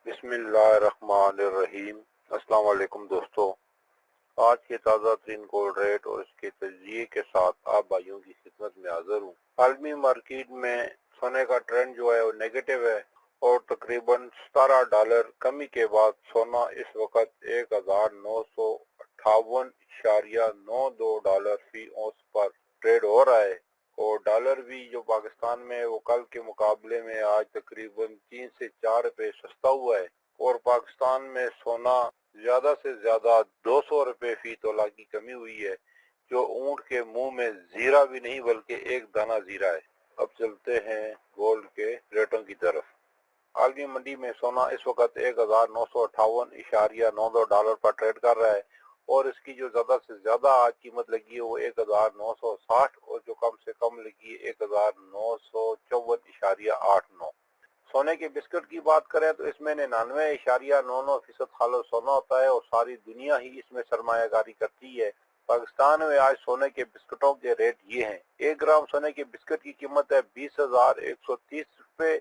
बिस्मिल्लाहिर्रहमानिर्रहीम। अस्सलाम वालेकुम दोस्तों, आज के ताज़ा तरीन गोल्ड रेट और इसके तजिए के साथ आप भाइयों की खिदमत में हाजिर हूँ। आलमी मार्केट में सोने का ट्रेंड जो है वो नेगेटिव है और तकरीबन $17 कमी के बाद सोना इस वक्त $1,958.92 फी औंस पर ट्रेड हो रहा है और डॉलर भी जो पाकिस्तान में वो कल के मुकाबले में आज तकरीबन 3 से 4 रुपए सस्ता हुआ है और पाकिस्तान में सोना ज्यादा से ज्यादा 200 रुपए फी तोला की कमी हुई है, जो ऊंट के मुंह में जीरा भी नहीं बल्कि एक दाना जीरा है। अब चलते हैं गोल्ड के रेटों की तरफ। आलमी मंडी में सोना इस वक्त $1,958.92 पर ट्रेड कर रहा है और इसकी जो ज्यादा से ज्यादा आज कीमत लगी है वो 1,960 और जो कम से कम लगी है 1,954.89। सोने के बिस्कुट की बात करें तो इसमें 99.99% खालिद सोना होता है और सारी दुनिया ही इसमें सरमायाकारी करती है। पाकिस्तान में आज सोने के बिस्कुटों के रेट ये हैं। 1 ग्राम सोने के बिस्कुट की कीमत है 20,130 रुपए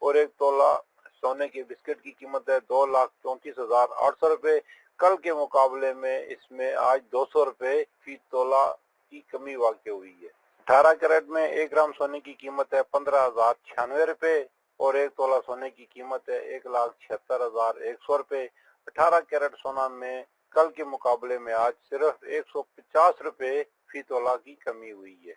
और 1 तोला सोने के बिस्कुट की कीमत है 2,34,800 रुपए। कल के मुकाबले में इसमें आज 200 रुपए फी तोला की कमी वाक़ हुई है। 18 कैरेट में 1 ग्राम सोने की कीमत है 15,096 रुपए और 1 तोला सोने की कीमत है 1,76,100 रुपए। 18 कैरेट सोना में कल के मुकाबले में आज सिर्फ 150 रुपए फी तोला की कमी हुई है।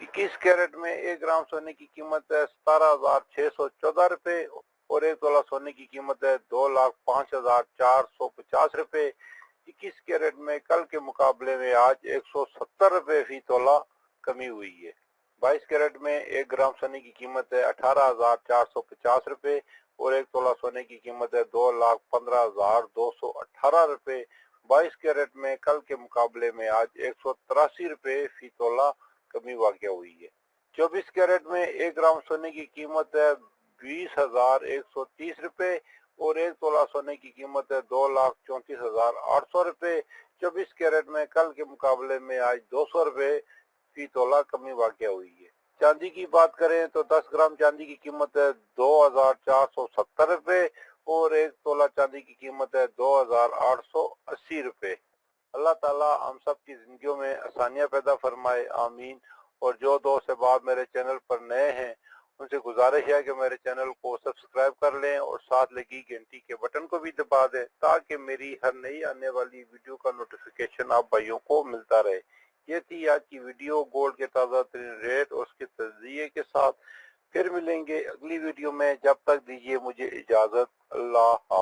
21 कैरेट में 1 ग्राम सोने की कीमत है 17,614 रुपए और 1 तोला सोने की कीमत है 2,05,450 रुपए। 21 कैरेट में कल के मुकाबले में आज 170 रुपए फी तोला कमी हुई है। 22 कैरेट में 1 ग्राम सोने की कीमत है 18,450 रुपए और 1 तोला सोने की कीमत है 2,15,218 रुपए। 22 कैरेट में कल के मुकाबले में आज 183 रुपए फी तोला कमी वाक़ हुई है। 24 कैरेट में 1 ग्राम सोने की कीमत है 20,130 रुपए और 1 तोला सोने की कीमत है 2,34,800 रुपए। 24 कैरेट में कल के मुकाबले में आज 200 रुपए फी तोला कमी वाक़ हुई है। चांदी की बात करें तो 10 ग्राम चांदी की कीमत है 2,470 रुपए और 1 तोला चांदी की कीमत है 2,880 रुपए। अल्लाह ताला हम सब की जिंदगियों में आसानियां पैदा फरमाए, आमीन। और जो दोस्त अहबाब मेरे चैनल पर नए हैं उनसे गुजारिश है कि मेरे चैनल को सब्सक्राइब कर लें और साथ लगी घंटी के बटन को भी दबा दें ताकि मेरी हर नई आने वाली वीडियो का नोटिफिकेशन आप भाइयों को मिलता रहे। ये थी आज की वीडियो गोल्ड के ताज़ा तरीन रेट और उसके तजिए के साथ। फिर मिलेंगे अगली वीडियो में, जब तक दीजिए मुझे इजाजत। अल्लाह।